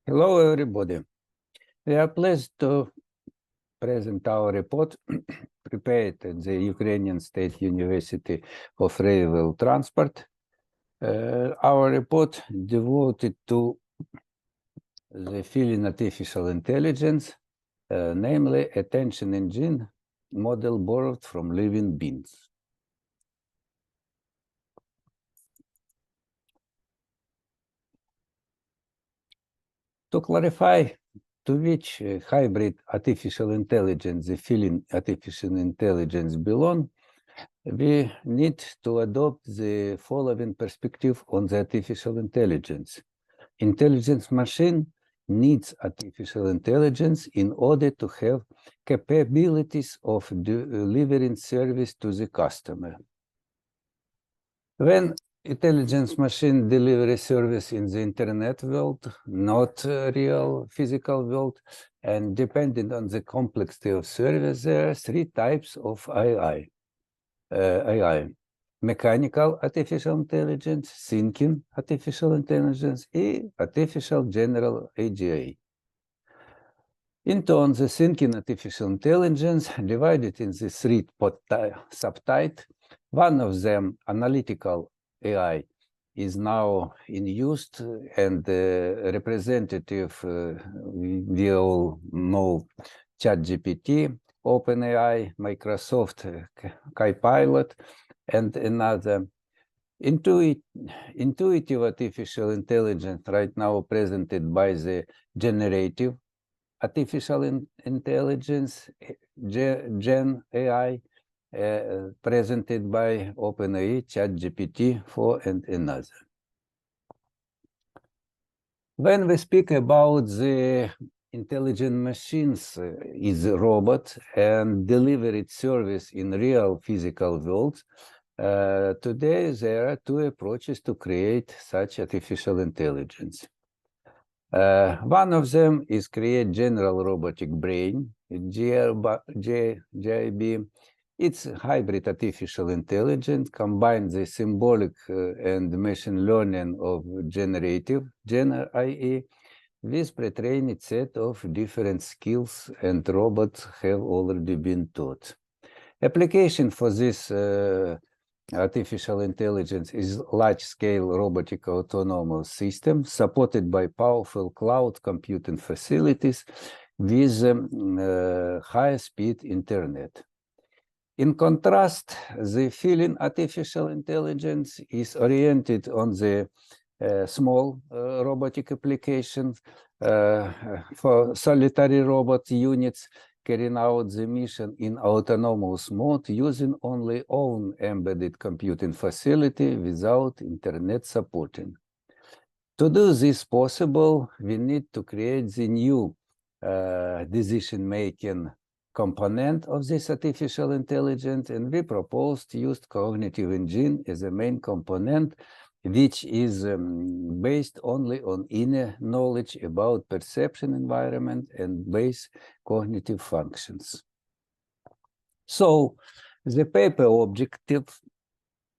Hello, everybody. We are pleased to present our report prepared at the Ukrainian State University of Railway Transport. Our report devoted to the field in artificial intelligence, namely attention engine model borrowed from living beings. To clarify to which hybrid artificial intelligence the field artificial intelligence belong, we need to adopt the following perspective on the artificial intelligence. Intelligence machine needs artificial intelligence in order to have capabilities of delivering service to the customer. When intelligence machine delivery service in the internet world, not real physical world, and depending on the complexity of service, there are three types of AI. Mechanical artificial intelligence, thinking artificial intelligence, and artificial general AGI. In turn, the thinking artificial intelligence divided in the three subtypes. One of them, analytical AI, is now in use, and representative, we all know ChatGPT, OpenAI, Microsoft Copilot, and another. Intuitive artificial intelligence right now presented by the generative artificial intelligence, Gen AI, presented by OpenAI, ChatGPT 4, and another. When we speak about the intelligent machines is a robot and delivered service in real physical worlds, today there are two approaches to create such artificial intelligence. One of them is create general robotic brain, GRB. It's hybrid artificial intelligence, combines the symbolic and machine learning of generative, Gen AI, with pre-trained set of different skills, and robots have already been taught. Application for this artificial intelligence is large-scale robotic autonomous system supported by powerful cloud computing facilities with high-speed internet. In contrast, the feeling artificial intelligence is oriented on the small robotic applications for solitary robot units carrying out the mission in autonomous mode using only own embedded computing facility without internet supporting. To do this possible, we need to create the new decision-making component of this artificial intelligence, and we proposed used cognitive engine as a main component, which is based only on inner knowledge about perception environment and base cognitive functions. So the paper objective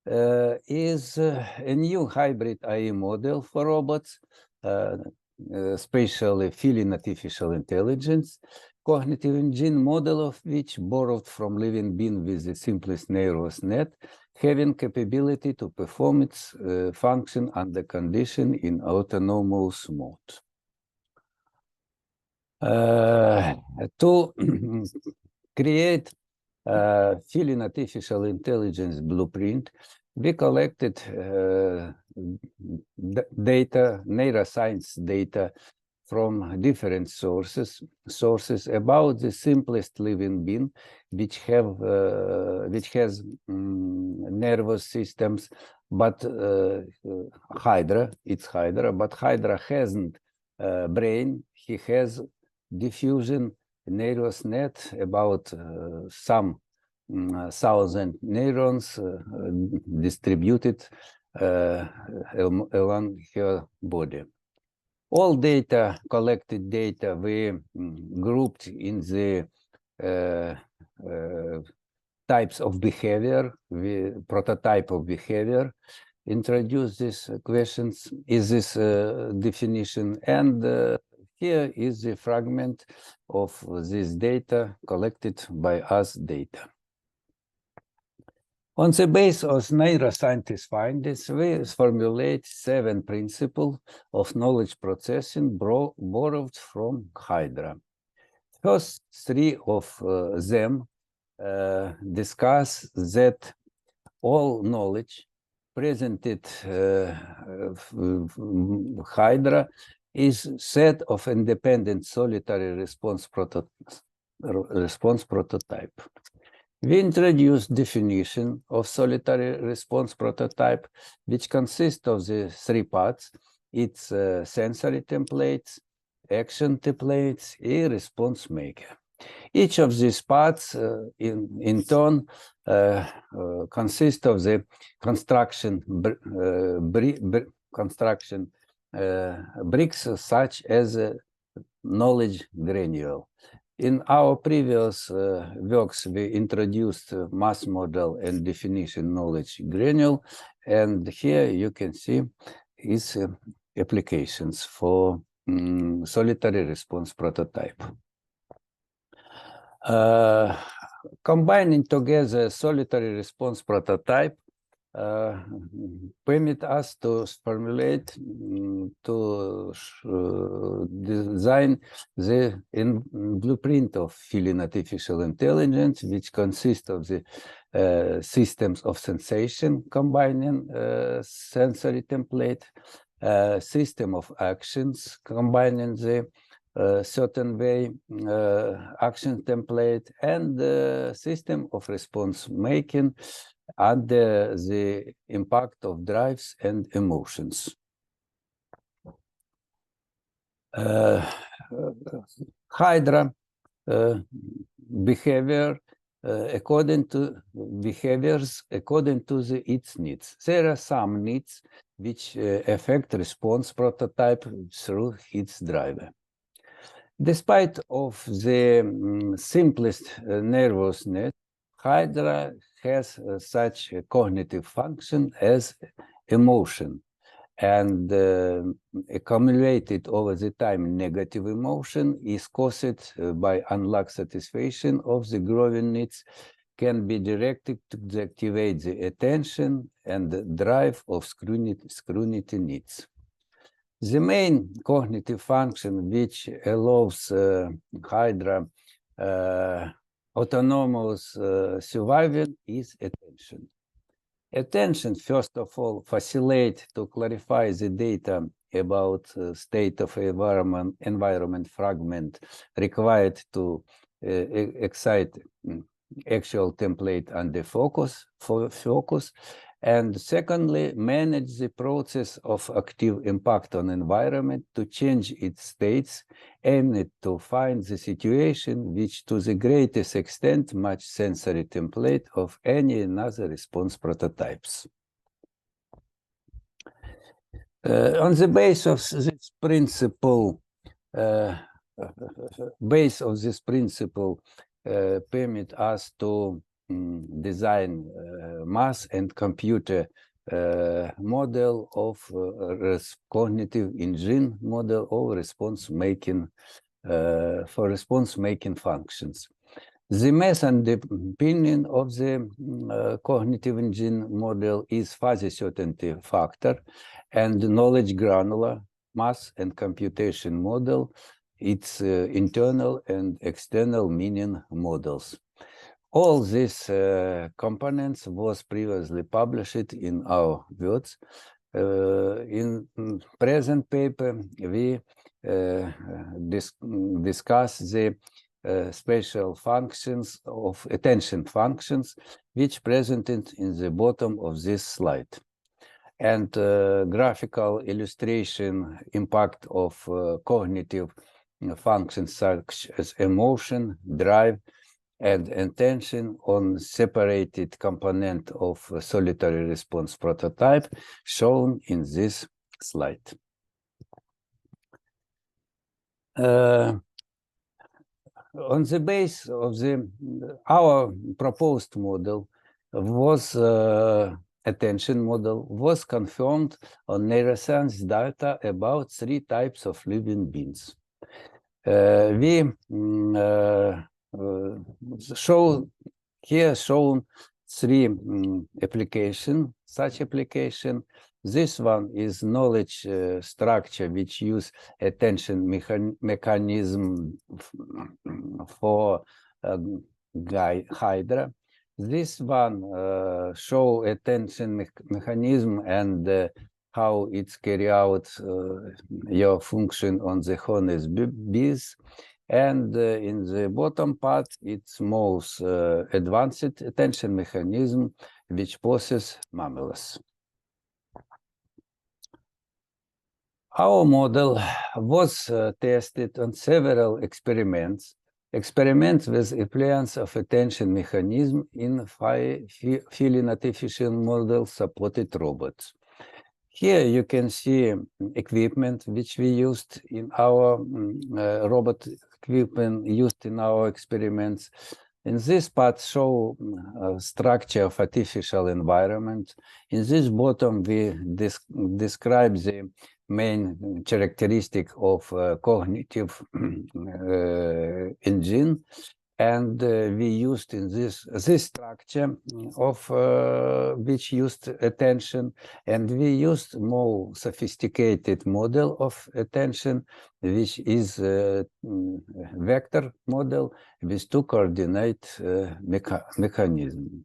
is a new hybrid AI model for robots, especially feeling artificial intelligence, cognitive engine model of which borrowed from living being with the simplest neural net, having capability to perform its function under condition in autonomous mode. To create feeling artificial intelligence blueprint, we collected data, neuroscience data from different sources about the simplest living being, which has nervous systems, but it's Hydra, but Hydra hasn't brain. He has diffusion neural net about some thousand neurons distributed along her body. All data, collected data, we grouped in the types of behavior, prototype of behavior, introduce these questions, is this definition, and here is the fragment of this data collected by us data. On the basis of neuroscientist findings, we formulate 7 principles of knowledge processing borrowed from Hydra. First 3 of them discuss that all knowledge presented Hydra is set of independent solitary response prototype. We introduced definition of solitary response prototype, which consists of the 3 parts. It's sensory templates, action templates, a response maker. Each of these parts in turn consists of the construction bricks such as a knowledge granule. In our previous works, we introduced mass model and definition knowledge granule, and here you can see its applications for solitary response prototype. Combining together solitary response prototype permit us to formulate, to design the blueprint of feeling artificial intelligence, which consists of the systems of sensation combining sensory template, system of actions combining the certain way action template, and system of response making under the impact of drives and emotions. Hydra behaviors according to its needs. There are some needs which affect response prototype through its driver. Despite of the simplest nervous net, Hydra has such a cognitive function as emotion, and accumulated over the time negative emotion is caused by unlock satisfaction of the growing needs can be directed to activate the attention and the drive of scrutiny needs. The main cognitive function which allows Hydra autonomous survival is attention. Attention, first of all, facilitates to clarify the data about state of environment fragment required to excite actual template under focus, and secondly, manage the process of active impact on environment to change its states, aimed to find the situation which to the greatest extent match sensory template of any another response prototypes. On the base of this principle, permit us to design mass and computer model of cognitive engine model of response making for response making functions. The mass underpinning of the cognitive engine model is fuzzy certainty factor and knowledge granular mass and computation model. Its internal and external meaning models. All these components was previously published in our works. In present paper, we discuss the special functions of attention functions, which presented in the bottom of this slide. And graphical illustration impact of cognitive functions such as emotion, drive, and attention on separated component of solitary response prototype shown in this slide. On the base of our proposed model was attention model was confirmed on neuroscience data about 3 types of living beings. We show here shown three application. Such application. This one is knowledge structure which use attention mechanism for Hydra. This one show attention mechanism and how it's carry out your function on the honest bees. And in the bottom part, it's most advanced attention mechanism which possesses mammals. Our model was tested on several experiments with appliance of attention mechanism in 5 feline artificial model supported robots. Here you can see equipment which we used in our robot equipment used in our experiments. In this part show structure of artificial environment. In this bottom we describe the main characteristic of cognitive engine, and we used in this structure of which used attention, and we used more sophisticated model of attention, which is vector model with two coordinate mechanism.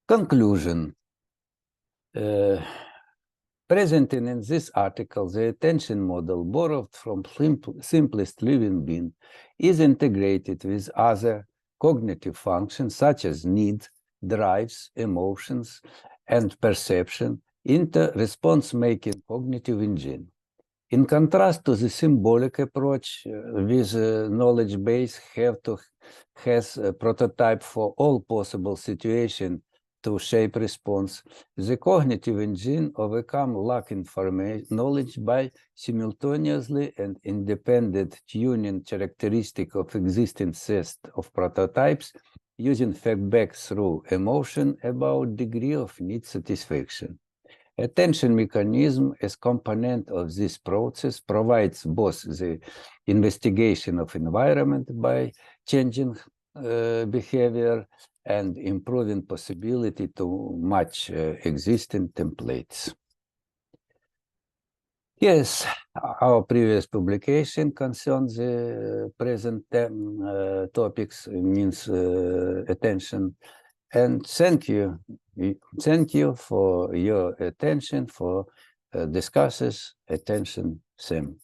Conclusion. Presenting in this article, the attention model borrowed from simplest living being is integrated with other cognitive functions such as needs, drives, emotions, and perception into response-making cognitive engine. In contrast to the symbolic approach with knowledge base has a prototype for all possible situations to shape response, the cognitive engine overcome lack information knowledge by simultaneously and independent tuning characteristic of existing set of prototypes using feedback through emotion about degree of need satisfaction. Attention mechanism as component of this process provides both the investigation of environment by changing behavior and improving possibility to match existing templates. Yes, our previous publication concerns the present topics, means attention. And thank you for your attention, for discusses attention, Sam.